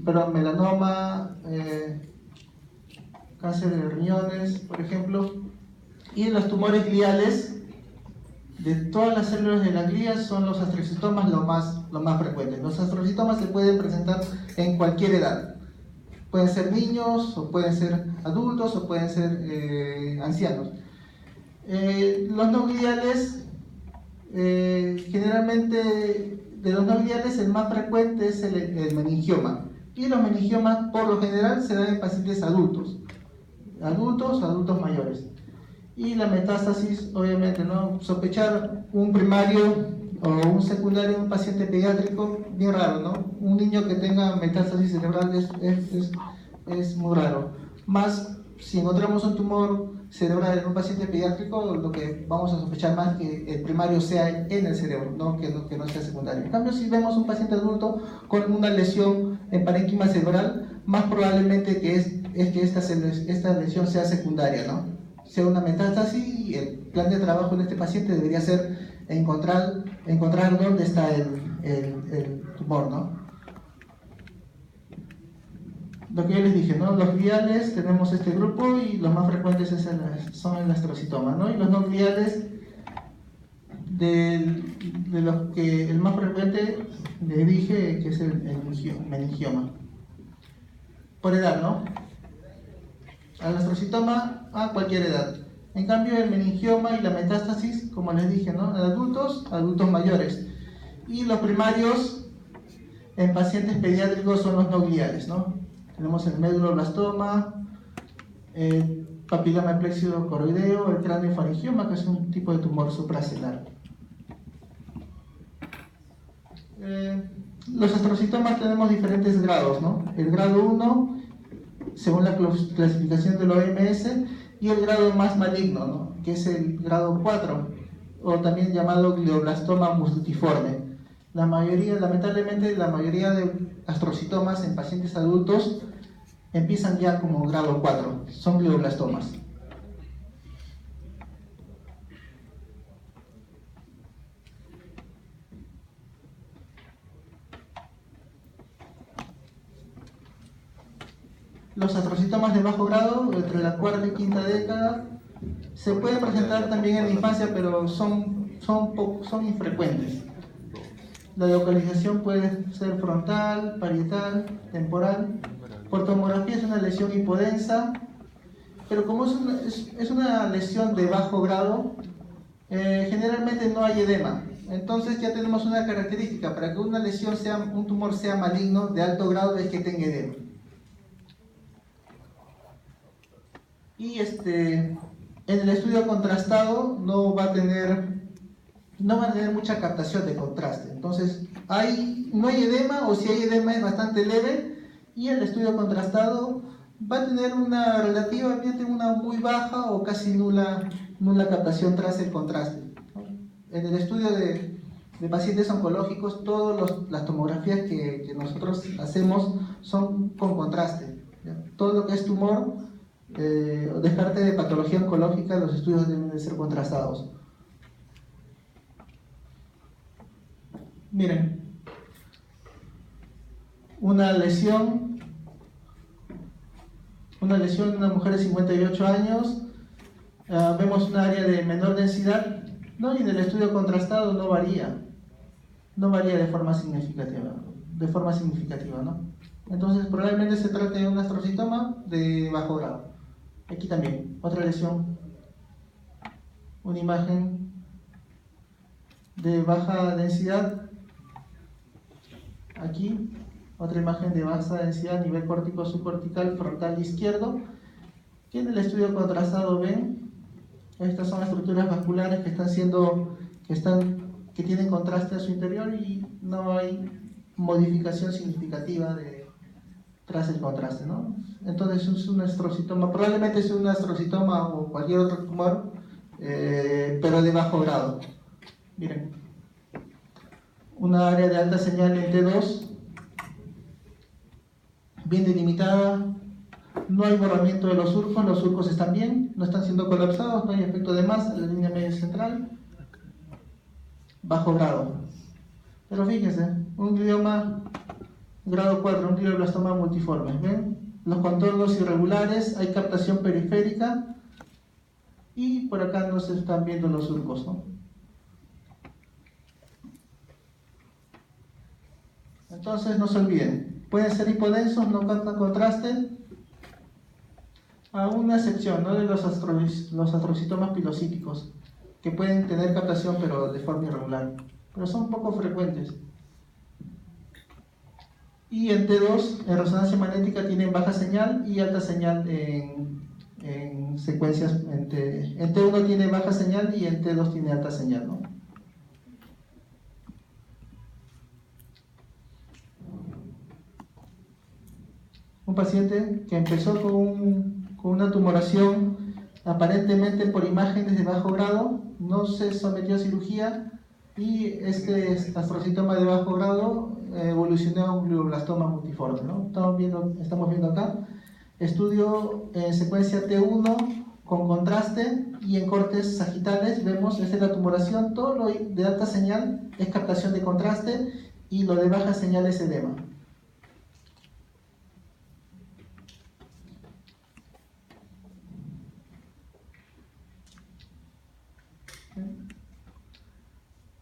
pero melanoma, cáncer de riñones, por ejemplo, y los tumores gliales. De todas las células de la glía son los astrocitomas lo más frecuentes. Los astrocitomas se pueden presentar en cualquier edad. Pueden ser niños, o pueden ser adultos, o pueden ser ancianos. Los no gliales, generalmente de los no gliales el más frecuente es el meningioma. Y los meningiomas por lo general se dan en pacientes adultos mayores. Y la metástasis, obviamente, ¿no? Sospechar un primario o un secundario en un paciente pediátrico, bien raro, ¿no? Un niño que tenga metástasis cerebral es muy raro. Más si encontramos un tumor cerebral en un paciente pediátrico, lo que vamos a sospechar más que el primario sea en el cerebro, ¿no? Que no sea secundario. En cambio, si vemos un paciente adulto con una lesión en parénquima cerebral, más probablemente que esta lesión sea secundaria, ¿no? Sea una metástasis, y el plan de trabajo en este paciente debería ser encontrar dónde está el tumor, ¿no? Lo que yo les dije, ¿no? Los gliales tenemos este grupo y los más frecuentes son el astrocitoma, ¿no? Y los no gliales, de los que el más frecuente les dije que es el meningioma. Por edad, ¿no? Al astrocitoma a cualquier edad. En cambio, el meningioma y la metástasis, como les dije, ¿no? En adultos mayores. Y los primarios en pacientes pediátricos son los no gliales, ¿no? Tenemos el medulloblastoma, el papiloma epléxido coroideo, el craniofaringioma, que es un tipo de tumor supracelular. Los astrocitomas tenemos diferentes grados, ¿no? El grado 1, según la clasificación de la OMS, y el grado más maligno, ¿no? Que es el grado 4, o también llamado glioblastoma multiforme. Lamentablemente, la mayoría de astrocitomas en pacientes adultos empiezan ya como grado 4, son glioblastomas. Los astrocitomas de bajo grado, entre la cuarta y quinta década, se pueden presentar también en la infancia, pero son infrecuentes. La localización puede ser frontal, parietal, temporal. Por tomografía es una lesión hipodensa, pero como es una lesión de bajo grado, generalmente no hay edema. Entonces ya tenemos una característica: para que un tumor sea maligno de alto grado es que tenga edema. Y en el estudio contrastado no va a tener mucha captación de contraste. Entonces, no hay edema, o si hay edema es bastante leve, y el estudio contrastado va a tener relativamente una muy baja o casi nula captación tras el contraste. En el estudio de pacientes oncológicos, todas las tomografías que nosotros hacemos son con contraste, ¿ya? Todo lo que es tumor, descarte de patología oncológica, los estudios deben de ser contrastados. Miren, una lesión en una mujer de 58 años, vemos un área de menor densidad, ¿no? Y en el estudio contrastado no varía de forma significativa, ¿no? Entonces probablemente se trate de un astrocitoma de bajo grado. Aquí también, otra lesión, una imagen de baja densidad. Aquí, otra imagen de baja densidad a nivel córtico subcortical frontal izquierdo, que en el estudio contrastado ven, estas son estructuras vasculares que tienen contraste a su interior, y no hay modificación significativa tras el contraste, ¿no? Entonces es un astrocitoma, probablemente es un astrocitoma o cualquier otro tumor, pero de bajo grado. Miren, una área de alta señal en T2, bien delimitada, no hay borramiento de los surcos están bien, no están siendo colapsados, no hay efecto de masa en la línea media central, bajo grado. Pero fíjense, un glioma Grado 4, un glioblastoma multiforme. ¿Ven? Los contornos irregulares, hay captación periférica y por acá no se están viendo los surcos, ¿no? Entonces no se olviden, pueden ser hipodensos, no captan contraste, a una excepción, ¿no? De los astrocitomas pilocíticos, que pueden tener captación pero de forma irregular, pero son poco frecuentes. Y en T2, en resonancia magnética, tienen baja señal y alta señal en secuencias. En T1 tiene baja señal y en T2 tiene alta señal, ¿no? Un paciente que empezó con una tumoración aparentemente por imágenes de bajo grado, no se sometió a cirugía y este astrocitoma de bajo grado evolucionó a un glioblastoma multiforme, ¿no? Estamos viendo acá estudio en secuencia T1 con contraste y en cortes sagitales vemos, esta es la tumoración, todo lo de alta señal es captación de contraste y lo de baja señal es edema.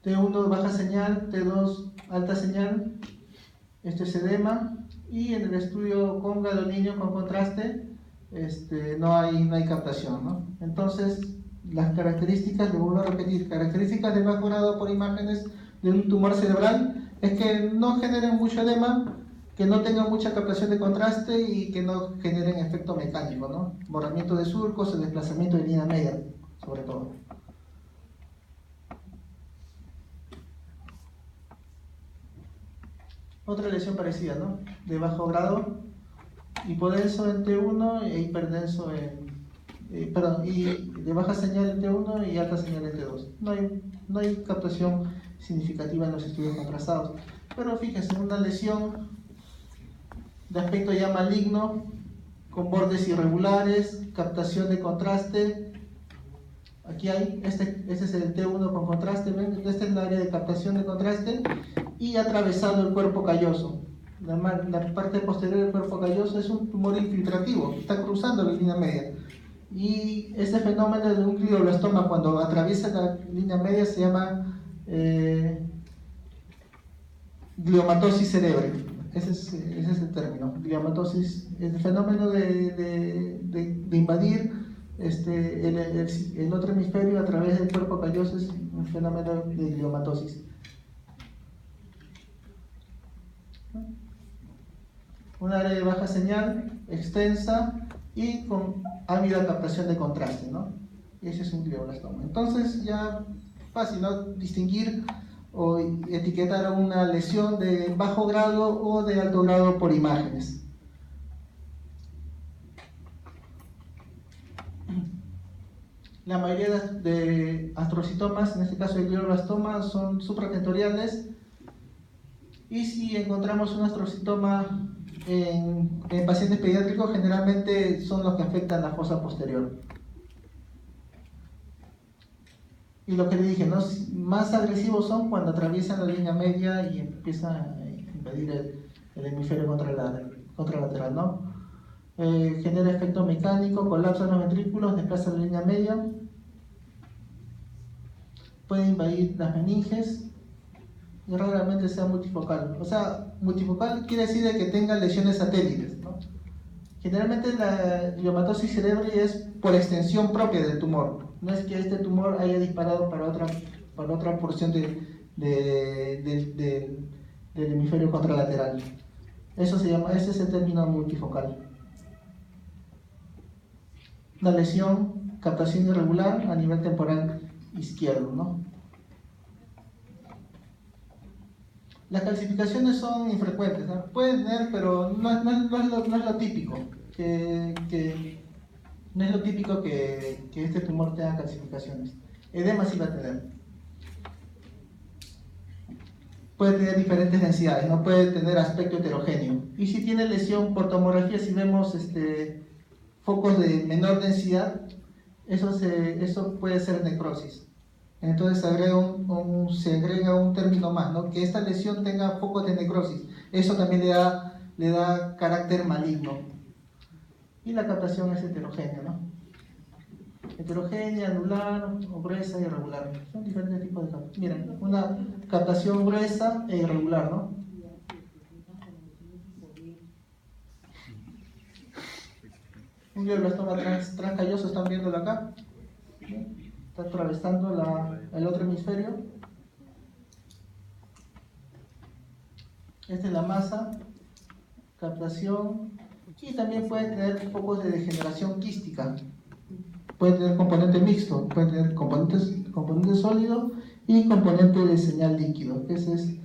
T1 baja señal, T2 alta señal, esto es edema, y en el estudio con gadolinio con contraste no hay captación, ¿no? Entonces las características, le vuelvo a repetir, características de bajo grado por imágenes de un tumor cerebral es que no generen mucho edema, que no tengan mucha captación de contraste y que no generen efecto mecánico, ¿no? Borramiento de surcos, el desplazamiento de línea media, sobre todo. Otra lesión parecida, ¿no? De bajo grado, hipodenso en T1 e hiperdenso y de baja señal en T1 y alta señal en T2. No hay captación significativa en los estudios contrastados. Pero fíjense, una lesión de aspecto ya maligno, con bordes irregulares, captación de contraste. Aquí hay, este es el T1 con contraste, ¿ven? Este es el área de captación de contraste y atravesando el cuerpo calloso. La parte posterior del cuerpo calloso es un tumor infiltrativo, está cruzando la línea media. Y este fenómeno de un glioblastoma, cuando atraviesa la línea media, se llama gliomatosis cerebri. Ese es el término, gliomatosis, el fenómeno de invadir el otro hemisferio a través del cuerpo calloso es un fenómeno de gliomatosis. Un área de baja señal, extensa y con ávida captación de contraste, ¿no? Ese es un glioblastoma. Entonces ya fácil, ¿no? Distinguir o etiquetar una lesión de bajo grado o de alto grado por imágenes. La mayoría de astrocitomas, en este caso el glioblastoma, son supratentoriales, y si encontramos un astrocitoma en pacientes pediátricos, generalmente son los que afectan la fosa posterior. Y lo que le dije, ¿no? Más agresivos son cuando atraviesan la línea media y empiezan a invadir el hemisferio contralateral, ¿no? Genera efecto mecánico, colapsa los ventrículos, desplaza la línea media, puede invadir las meninges y raramente sea multifocal. O sea, multifocal quiere decir de que tenga lesiones satélites, ¿no? Generalmente la gliomatosis cerebri es por extensión propia del tumor. No es que este tumor haya disparado para otra porción del hemisferio contralateral. Ese es el término multifocal. Una lesión, captación irregular a nivel temporal izquierdo, ¿no? Las calcificaciones son infrecuentes, ¿no? Pueden tener, pero no es lo típico. No es lo típico que este tumor tenga calcificaciones. Edema sí va a tener. Puede tener diferentes densidades, no puede tener aspecto heterogéneo. Y si tiene lesión por tomografía, si vemos focos de menor densidad, eso puede ser necrosis. Entonces se agrega un término más, ¿no? Que esta lesión tenga focos de necrosis. Eso también le da carácter maligno. Y la captación es heterogénea, ¿no? Heterogénea, anular, o gruesa y irregular. Son diferentes tipos de captación. Miren, una captación gruesa e irregular, ¿no? Un glioblastoma transcalloso, están viéndolo acá. Está atravesando el otro hemisferio. Esta es la masa, captación, y también puede tener focos de degeneración quística. Puede tener componente mixto, puede tener componente sólido y componente de señal líquido. Esa es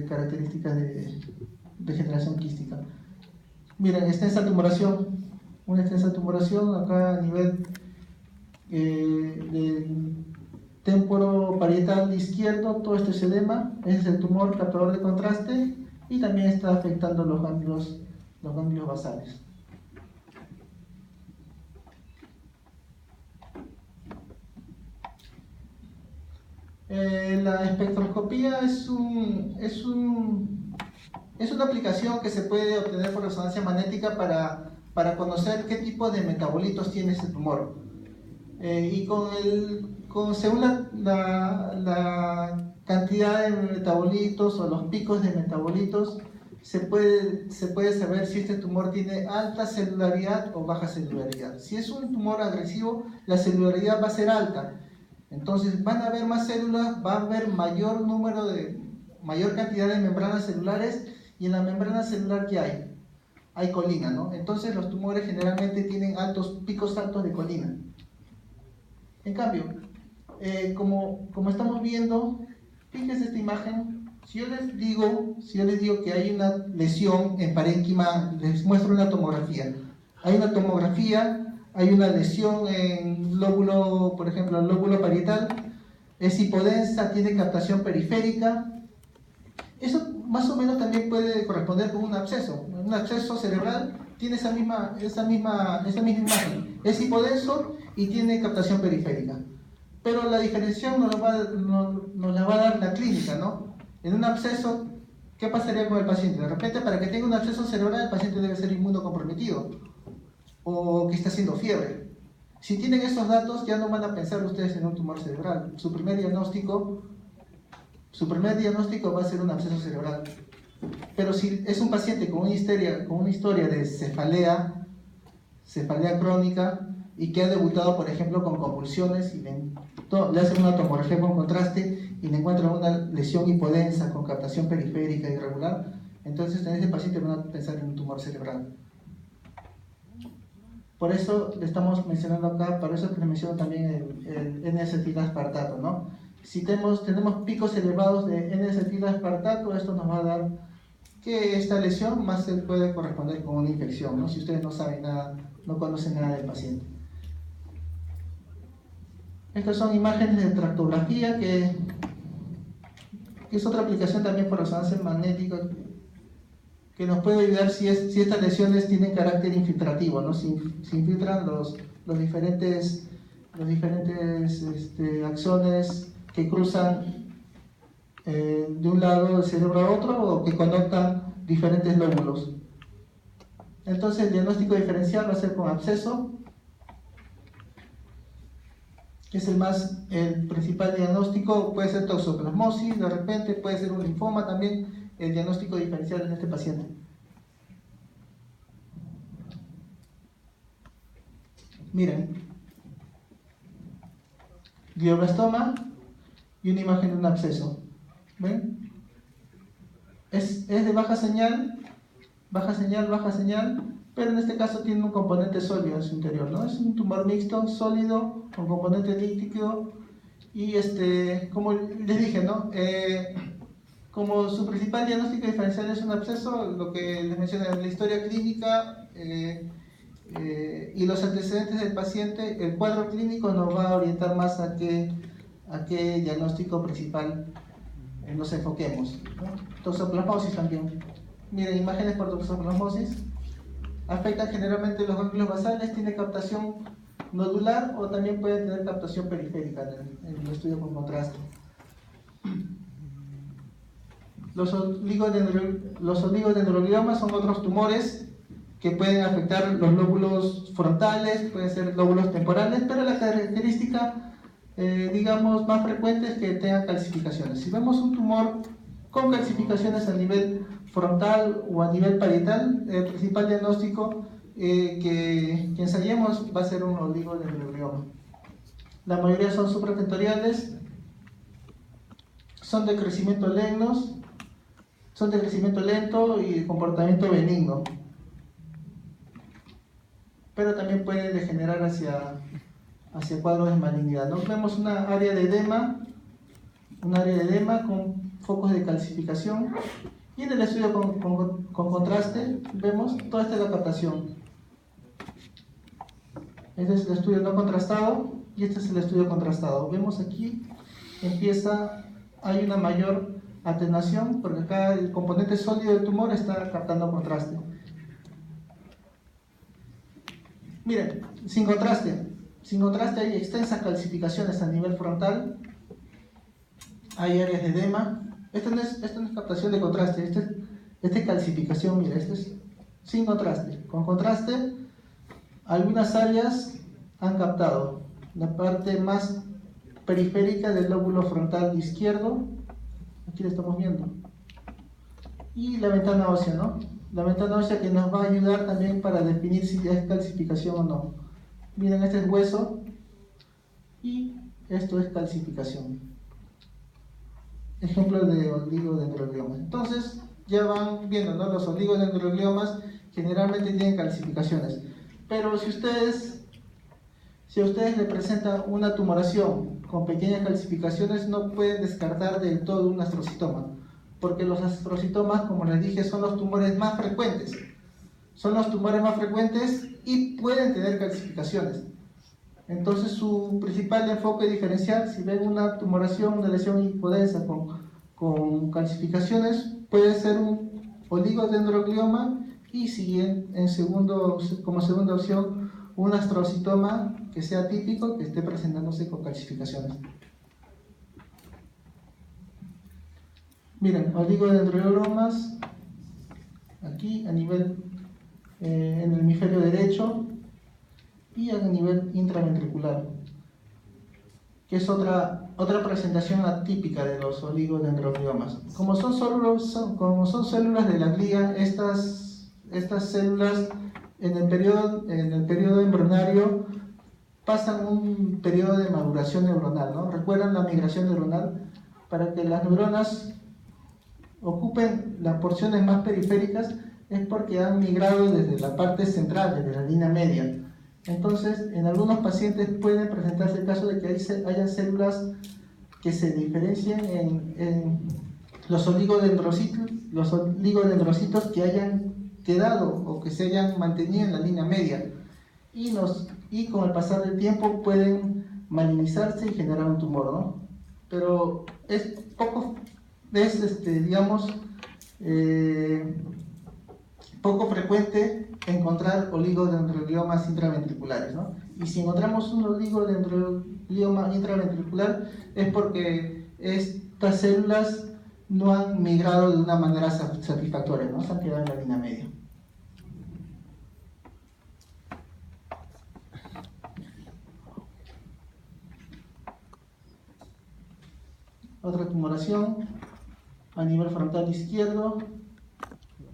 característica de degeneración quística. Miren, extensa tumoración. Una extensa tumoración acá a nivel del temporoparietal izquierdo, todo este es edema, ese es el tumor captador de contraste y también está afectando los ganglios basales. La espectroscopía es una aplicación que se puede obtener por resonancia magnética para conocer qué tipo de metabolitos tiene ese tumor. Y según la cantidad de metabolitos o los picos de metabolitos, se puede saber si este tumor tiene alta celularidad o baja celularidad. Si es un tumor agresivo, la celularidad va a ser alta. Entonces van a haber más células, va a haber mayor cantidad de membranas celulares, y en la membrana celular ¿qué hay? Hay colina, ¿no? Entonces los tumores generalmente tienen picos altos de colina. En cambio, como estamos viendo, fíjense esta imagen. Si yo les digo que hay una lesión en parénquima, les muestro una tomografía. Hay una tomografía, hay una lesión en lóbulo, por ejemplo, el lóbulo parietal, es hipodensa, tiene captación periférica. Eso más o menos también puede corresponder con un absceso. Un absceso cerebral tiene esa misma imagen. Es hipodenso y tiene captación periférica. Pero la diferenciación nos la va a dar la clínica, ¿no? En un absceso, ¿qué pasaría con el paciente? De repente, para que tenga un absceso cerebral, el paciente debe ser inmunocomprometido o que está haciendo fiebre. Si tienen esos datos, ya no van a pensar ustedes en un tumor cerebral. Su primer diagnóstico va a ser un absceso cerebral. Pero si es un paciente con una historia de cefalea crónica y que ha debutado, por ejemplo, con convulsiones y le hacen una tomografía con contraste y le encuentran una lesión hipodensa con captación periférica irregular, entonces en ese paciente van a pensar en un tumor cerebral. Por eso le estamos mencionando acá, por eso les menciono también el N-acetilazpartato, ¿no? Si tenemos picos elevados de N-acetilazpartato, esto nos va a dar que esta lesión más se puede corresponder con una infección, ¿no? Si ustedes no saben nada, no conocen nada del paciente. Estas son imágenes de tractografía, que es otra aplicación también por resonancia magnética, que nos puede ayudar si estas lesiones tienen carácter infiltrativo, ¿no? Si infiltran los diferentes axones que cruzan de un lado del cerebro a otro, o que conectan diferentes lóbulos. Entonces el diagnóstico diferencial va a ser con absceso, que es el principal diagnóstico. Puede ser toxoplasmosis, de repente puede ser un linfoma también, el diagnóstico diferencial en este paciente. Miren, glioblastoma y una imagen de un absceso. ¿Ven? Es de baja señal, pero en este caso tiene un componente sólido en su interior, ¿no? Es un tumor mixto, sólido, con componente líquido, y como les dije, ¿no? Como su principal diagnóstico diferencial es un absceso, lo que les mencioné, la historia clínica y los antecedentes del paciente, el cuadro clínico nos va a orientar más a qué diagnóstico principal nos enfoquemos, ¿no? Toxoplasmosis también. Miren, imágenes por toxoplasmosis. Afectan generalmente los ganglios basales, tiene captación nodular o también pueden tener captación periférica en el estudio con contraste. Los oligodendroliomas son otros tumores que pueden afectar los lóbulos frontales, pueden ser lóbulos temporales, pero la característica, digamos, más frecuente es que tengan calcificaciones. Si vemos un tumor con calcificaciones a nivel frontal o a nivel parietal, el principal diagnóstico que ensayemos va a ser un oligodendrolioma. La mayoría son supratentoriales, son de crecimiento lento y de comportamiento benigno, pero también pueden degenerar hacia cuadros de malignidad, ¿no? Vemos una área de edema con focos de calcificación, y en el estudio con contraste vemos toda esta es la captación. Este es el estudio no contrastado y este es el estudio contrastado. Vemos aquí hay una mayor atenuación porque acá el componente sólido del tumor está captando contraste. Miren, sin contraste hay extensas calcificaciones a nivel frontal, hay áreas de edema. Esto no es captación de contraste, esta es calcificación. Mira, este es sin contraste. Con contraste, algunas áreas han captado la parte más periférica del lóbulo frontal izquierdo, aquí lo estamos viendo, y la ventana ósea, ¿no? La ventana ósea que nos va a ayudar también para definir si es calcificación o no. Miren, este es hueso y esto es calcificación. Ejemplo de oligodendroliomas. Entonces, ya van viendo, ¿no? Los oligodendroliomas generalmente tienen calcificaciones. Pero si a ustedes le presentan una tumoración con pequeñas calcificaciones, no pueden descartar del todo un astrocitoma, porque los astrocitomas, como les dije, son los tumores más frecuentes. Y pueden tener calcificaciones. Entonces, su principal enfoque diferencial, si ven una tumoración, una lesión hipodensa con calcificaciones, puede ser un oligodendroglioma, y si como segunda opción, un astrocitoma que sea típico, que esté presentándose con calcificaciones. Miren, oligodendroliomas aquí a nivel en el hemisferio derecho y a nivel intraventricular, que es otra presentación atípica de los oligodendroliomas. Como son células de la glía, estas células en el periodo embrionario pasan un periodo de maduración neuronal, ¿no? ¿Recuerdan la migración neuronal? Para que las neuronas ocupen las porciones más periféricas es porque han migrado desde la parte central, desde la línea media. Entonces, en algunos pacientes pueden presentarse el caso de que hayan células que se diferencien en los oligodendrocitos que hayan quedado o que se hayan mantenido en la línea media, y con el pasar del tiempo pueden malignizarse y generar un tumor, ¿no? Pero es poco frecuente encontrar oligodendroliomas intraventriculares, ¿no? Y si encontramos un oligodendrolioma intraventricular es porque estas células no han migrado de una manera satisfactoria, ¿no? Se han quedado en la línea media. Otra tumoración a nivel frontal izquierdo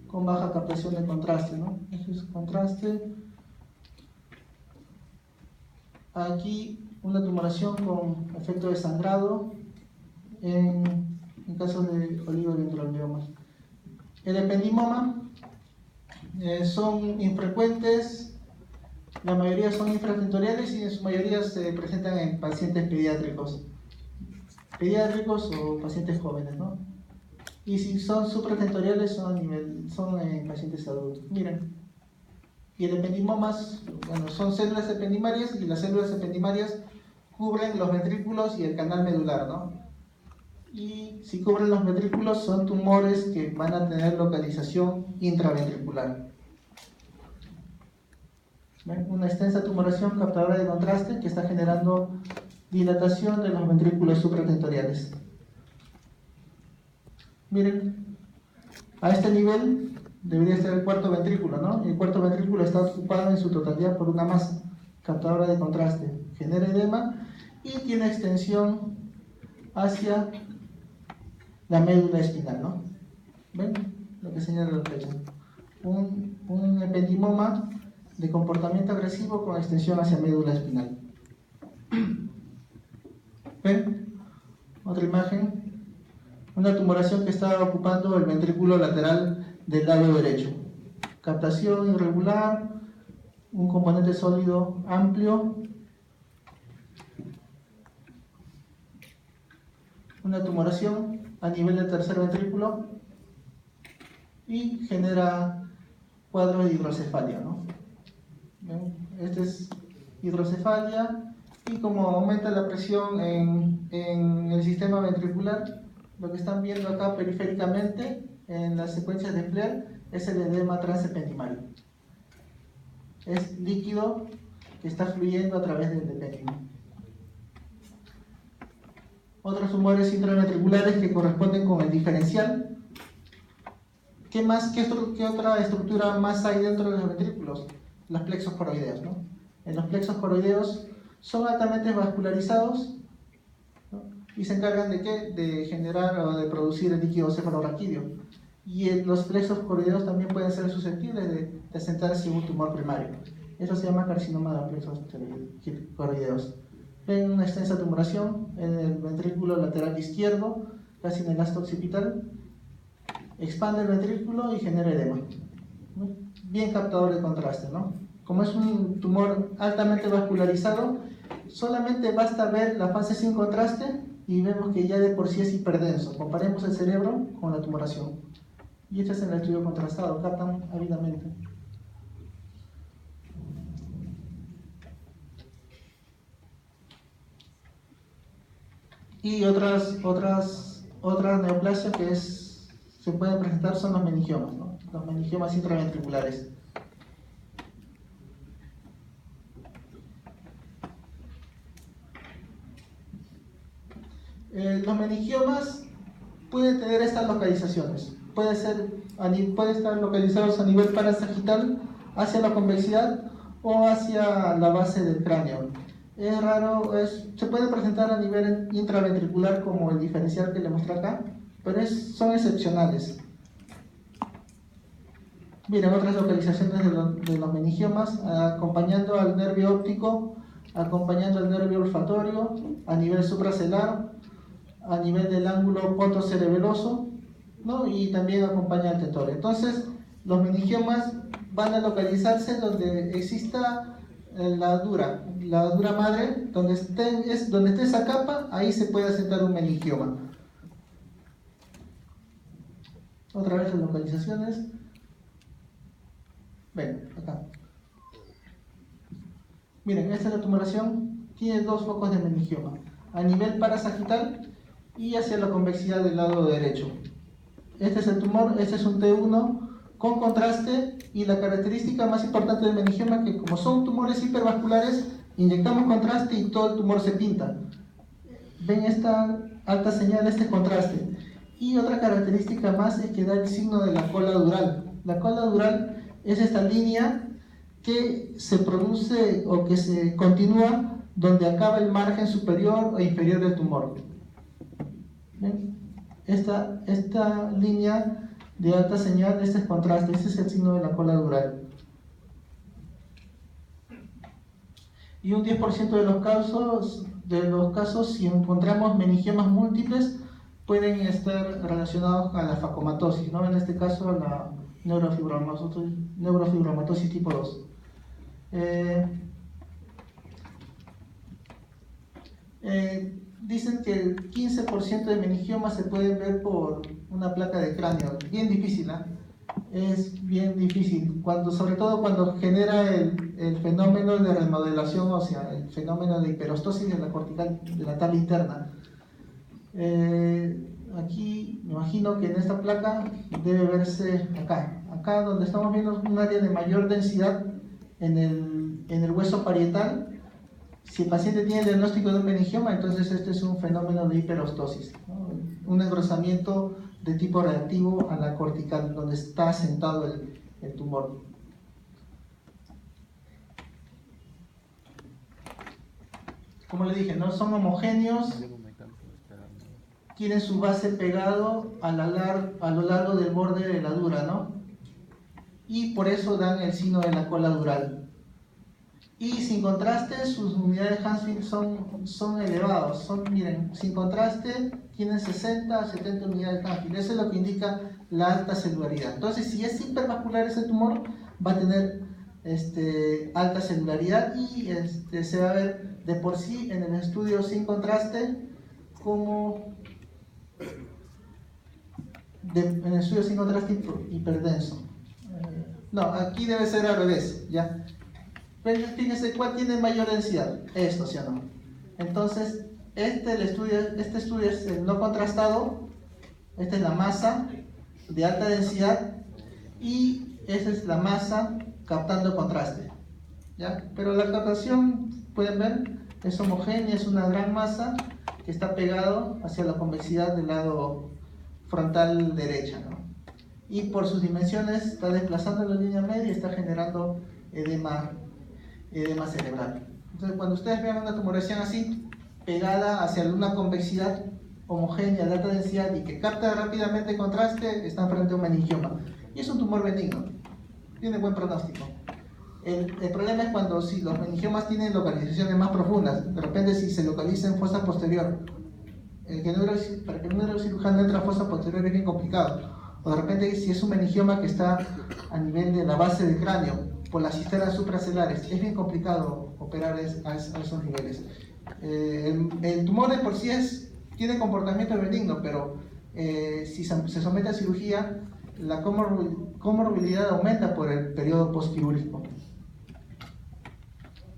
con baja captación de contraste, ¿no? Eso es contraste. Aquí una tumoración con efecto de sangrado en casos de oligodendroliomas. El ependimoma son infrecuentes, la mayoría son infratentoriales y en su mayoría se presentan en pacientes pediátricos o pacientes jóvenes, ¿no? Y si son supratentoriales son en pacientes adultos. Miren, y el ependimomas, bueno, son células ependimarias, y las células ependimarias cubren los ventrículos y el canal medular, ¿no? Y si cubren los ventrículos son tumores que van a tener localización intraventricular. ¿Ven? Una extensa tumoración captadora de contraste que está generando dilatación de los ventrículos supratentoriales. Miren, a este nivel debería estar el cuarto ventrículo, ¿no? El cuarto ventrículo está ocupado en su totalidad por una masa captadora de contraste, genera edema y tiene extensión hacia la médula espinal, ¿no? ¿Ven? Lo que señala la flecha. Un ependimoma de comportamiento agresivo con extensión hacia médula espinal. ¿Ven? Otra imagen. Una tumoración que está ocupando el ventrículo lateral del lado derecho. Captación irregular, un componente sólido amplio. Una tumoración a nivel del tercer ventrículo y genera cuadros de hidrocefalia, ¿no? ¿Ven? Este es hidrocefalia y como aumenta la presión en el sistema ventricular, lo que están viendo acá periféricamente en las secuencias de Flair es el edema transepentimario. Es líquido que está fluyendo a través del ependimo. Otros tumores intraventriculares que corresponden con el diferencial. ¿Qué otra estructura más hay dentro de los ventrículos? Los plexos coroideos, ¿no? En los plexos coroideos son altamente vascularizados, ¿no? Y se encargan de ¿qué? De generar o de producir el líquido cefalorraquídeo. Y los plexos coroideos también pueden ser susceptibles de asentarse en un tumor primario. Eso se llama carcinoma de plexos coroideos. Ven una extensa tumoración en el ventrículo lateral izquierdo, casi en el astro occipital. Expande el ventrículo y genera edema. Bien captador de contraste, ¿no? Como es un tumor altamente vascularizado, solamente basta ver la fase sin contraste y vemos que ya de por sí es hiperdenso. Comparemos el cerebro con la tumoración. Y este es el estudio contrastado, captan ávidamente. Y otras neoplasias que se pueden presentar son los meningiomas, ¿no? Los meningiomas intraventriculares. Los meningiomas pueden tener estas localizaciones. Puede estar localizados a nivel parasagital, hacia la convexidad o hacia la base del cráneo. Es raro, se puede presentar a nivel intraventricular como el diferencial que le mostré acá, pero son excepcionales. Miren, otras localizaciones de los meningiomas, acompañando al nervio óptico, acompañando al nervio olfatorio, a nivel supracelular, a nivel del ángulo pontocerebeloso, ¿no? Y también acompaña al tentorio. Entonces, los meningiomas van a localizarse donde exista la dura madre, donde esté esa capa, ahí se puede asentar un meningioma. Otra vez las localizaciones. Ven, acá. Miren, esta es la tumoración, tiene dos focos de meningioma, a nivel parasagital y hacia la convexidad del lado derecho. Este es el tumor, este es un T1 con contraste, y la característica más importante del meningioma es que como son tumores hipervasculares, inyectamos contraste y todo el tumor se pinta. Ven esta alta señal, este contraste. Y otra característica más es que da el signo de la cola dural. La cola dural es esta línea que se produce o que se continúa donde acaba el margen superior o inferior del tumor. ¿Ven? Esta línea de alta señal, este es contraste, este es el signo de la cola dural. Y un 10% de los casos, si encontramos meningiomas múltiples, pueden estar relacionados a la facomatosis, ¿no? En este caso a la neurofibromatosis tipo 2. Dicen que el 15% de meningiomas se pueden ver por una placa de cráneo. Bien difícil, ¿eh? Es bien difícil, sobre todo cuando genera el fenómeno de remodelación ósea, el fenómeno de hiperostosis de la cortical, de la tabla interna. Aquí me imagino que en esta placa debe verse acá donde estamos viendo un área de mayor densidad en el hueso parietal. Si el paciente tiene el diagnóstico de un meningioma, entonces este es un fenómeno de hiperostosis, ¿no? Un engrosamiento de tipo reactivo a la cortical, donde está asentado el tumor. Como le dije, no son homogéneos, tienen su base pegado a lo largo del borde de la dura, ¿no? Y por eso dan el signo de la cola dural. Y sin contraste, sus unidades Hansfield son elevados. Miren, sin contraste tienen 60 a 70 unidades Hansfield. Eso es lo que indica la alta celularidad. Entonces, si es hipervascular ese tumor, va a tener alta celularidad y se va a ver de por sí en el estudio sin contraste como en el estudio sin contraste hiperdenso. No, aquí debe ser al revés, ¿ya? Pero fíjense cuál tiene mayor densidad, esto, ¿sí o no? Entonces, este estudio es el no contrastado, esta es la masa de alta densidad y esta es la masa captando contraste, ¿ya? Pero la captación, pueden ver, es homogénea, es una gran masa que está pegado hacia la convexidad del lado frontal derecha, ¿no? Y por sus dimensiones está desplazando la línea media y está generando edema cerebral. Entonces, cuando ustedes vean una tumoración así, pegada hacia una convexidad homogénea de alta densidad y que capta rápidamente contraste, están frente a un meningioma. Y es un tumor benigno, tiene buen pronóstico. El problema es cuando si los meningiomas tienen localizaciones más profundas, de repente si se localiza en fosa posterior, para que un neurocirujano entre a fosa posterior es bien complicado. O de repente si es un meningioma que está a nivel de la base del cráneo, por las cisternas supracelares, es bien complicado operar a esos niveles. El tumor de por sí tiene comportamiento benigno, pero si se somete a cirugía, la comorbilidad aumenta por el periodo postquirúrgico.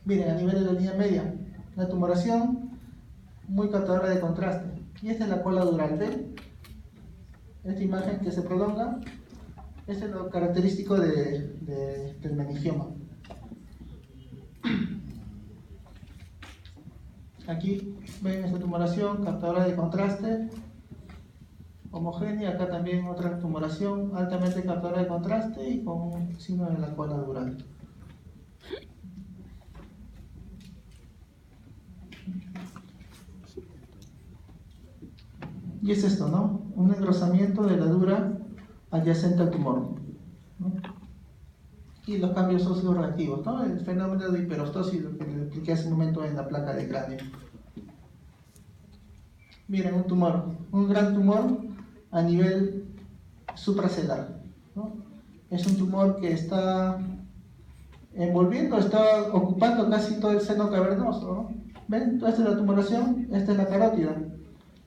Miren, a nivel de la línea media, la tumoración muy captadora de contraste. Y esta es la cola dural, ¿ven? Esta imagen que se prolonga. Este es lo característico del meningioma. Aquí ven esta tumoración, captadora de contraste, homogénea. Acá también otra tumoración altamente captadora de contraste y con signo de la cola dural. Y es esto, ¿no? Un engrosamiento de la dura adyacente al tumor, ¿no? Y los cambios óseo-reactivos, ¿no? El fenómeno de hiperostosis, lo que les expliqué hace un momento en la placa de cráneo. Miren, un tumor, un gran tumor a nivel supracelular, ¿no? Es un tumor que está está ocupando casi todo el seno cavernoso, ¿no? ¿Ven? Esta es la tumoración, esta es la carótida.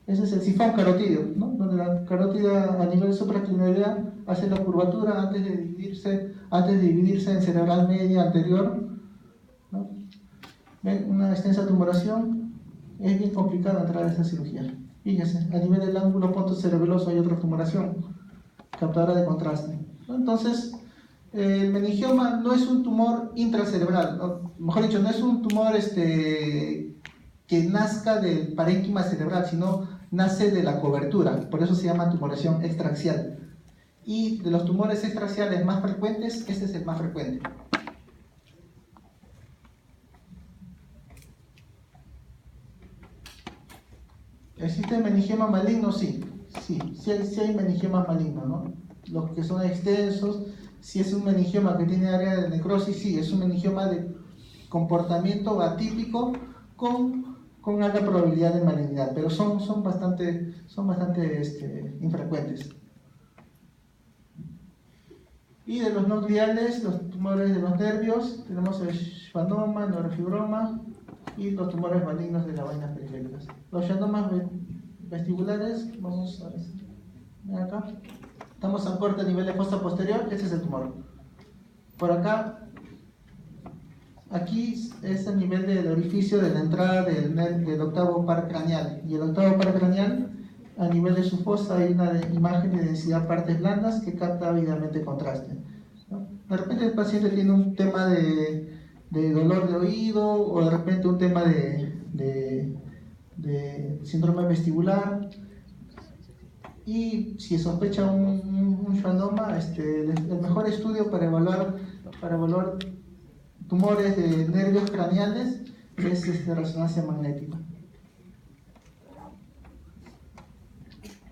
Ese es el sifón carotídeo, ¿no? Donde la carótida a nivel supracranial hace la curvatura antes de dividirse en cerebral media anterior, ¿no? ¿Ven? Una extensa tumoración. Es bien complicado entrar a esta cirugía. Fíjense, a nivel del ángulo pontocerebeloso hay otra tumoración, captadora de contraste, ¿no? Entonces, el meningioma no es un tumor intracerebral, ¿no? Mejor dicho, no es un tumor que nazca del parénquima cerebral, sino nace de la cobertura, por eso se llama tumoración extraaxial. Y de los tumores extraaxiales más frecuentes, este es el más frecuente. ¿Existe meningioma maligno? Sí hay meningiomas malignos, ¿no? Los que son extensos, si es un meningioma que tiene área de necrosis, sí, es un meningioma de comportamiento atípico con alta probabilidad de malignidad, pero son bastante infrecuentes. Y de los no gliales, los tumores de los nervios, tenemos el schwannoma, neurofibroma y los tumores malignos de las vainas periféricas. Los schwannomas vestibulares, vamos a ver, ven acá, estamos a corte a nivel de fosa posterior, este es el tumor. Por acá, aquí es el nivel del orificio de la entrada del octavo par craneal, y el octavo par craneal, a nivel de su fosa hay una imagen de densidad partes blandas que capta ávidamente contraste, ¿no? De repente el paciente tiene un tema de dolor de oído o de repente un tema de síndrome vestibular. Y si sospecha un schwannoma, el mejor estudio para evaluar tumores de nervios craneales es resonancia magnética.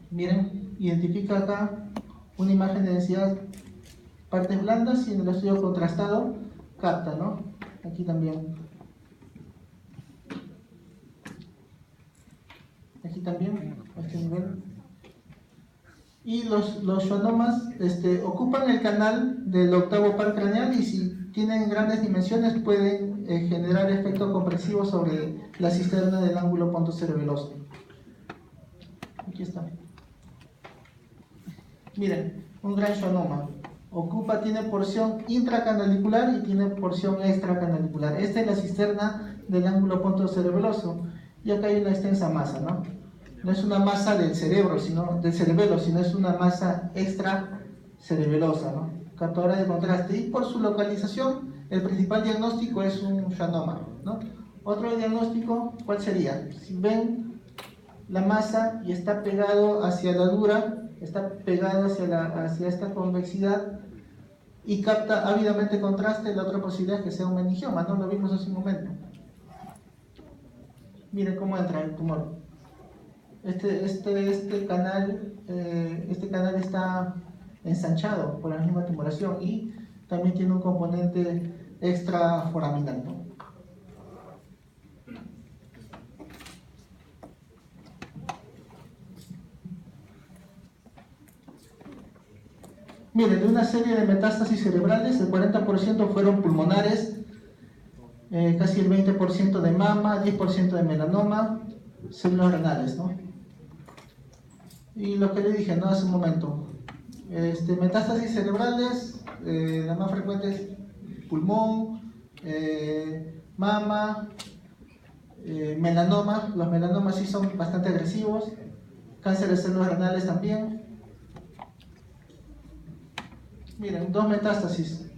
Miren, identifica acá una imagen de densidad partes blandas y en el estudio contrastado capta, ¿no? Aquí también. Aquí también, a este nivel. Y los schwannomas ocupan el canal del octavo par craneal y si tienen grandes dimensiones pueden generar efecto compresivo sobre la cisterna del ángulo pontocerebeloso. Aquí está. Miren, un gran schwannoma. Tiene porción intracanalicular y tiene porción extracanalicular. Esta es la cisterna del ángulo pontocerebeloso y acá hay una extensa masa, ¿no? No es una masa del cerebro, del cerebelo, sino es una masa extracerebelosa, ¿no? Captadora de contraste. Y por su localización, el principal diagnóstico es un schwannoma, ¿no? Otro diagnóstico, ¿cuál sería? Si ven la masa y está pegado hacia la dura, está pegado hacia esta convexidad y capta ávidamente contraste, la otra posibilidad es que sea un meningioma, ¿no? Lo vimos hace un momento. Miren cómo entra el tumor. Este canal está ensanchado por la misma tumoración y también tiene un componente extraforaminal, ¿no? Miren, de una serie de metástasis cerebrales, el 40% fueron pulmonares, casi el 20% de mama, 10% de melanoma, células renales, ¿no? Y lo que le dije, ¿no? Hace un momento, metástasis cerebrales, la más frecuente es pulmón, mama, melanoma. Los melanomas sí son bastante agresivos, cáncer de células renales también. Miren, dos metástasis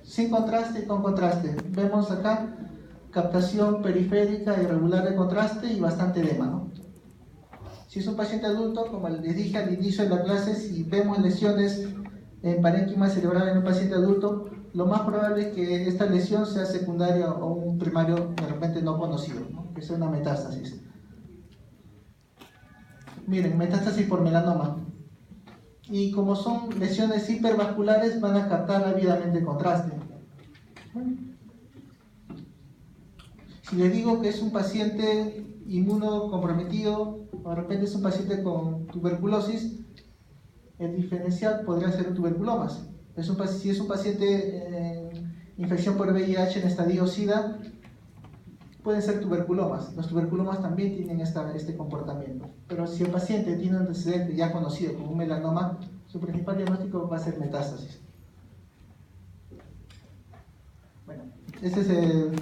sin contraste y con contraste. Vemos acá captación periférica irregular de contraste y bastante edema, ¿no? Si es un paciente adulto, como les dije al inicio de la clase, si vemos lesiones en parénquima cerebral en un paciente adulto, lo más probable es que esta lesión sea secundaria o un primario de repente no conocido, ¿no? Que sea una metástasis. Miren, metástasis por melanoma. Y como son lesiones hipervasculares, van a captar ávidamente contraste. Si les digo que es un paciente inmunocomprometido, o de repente es un paciente con tuberculosis, el diferencial podría ser tuberculomas. Si es un paciente infección por VIH en estadio SIDA, pueden ser tuberculomas. Los tuberculomas también tienen este comportamiento. Pero si el paciente tiene un antecedente ya conocido como un melanoma, su principal diagnóstico va a ser metástasis. Bueno, este es el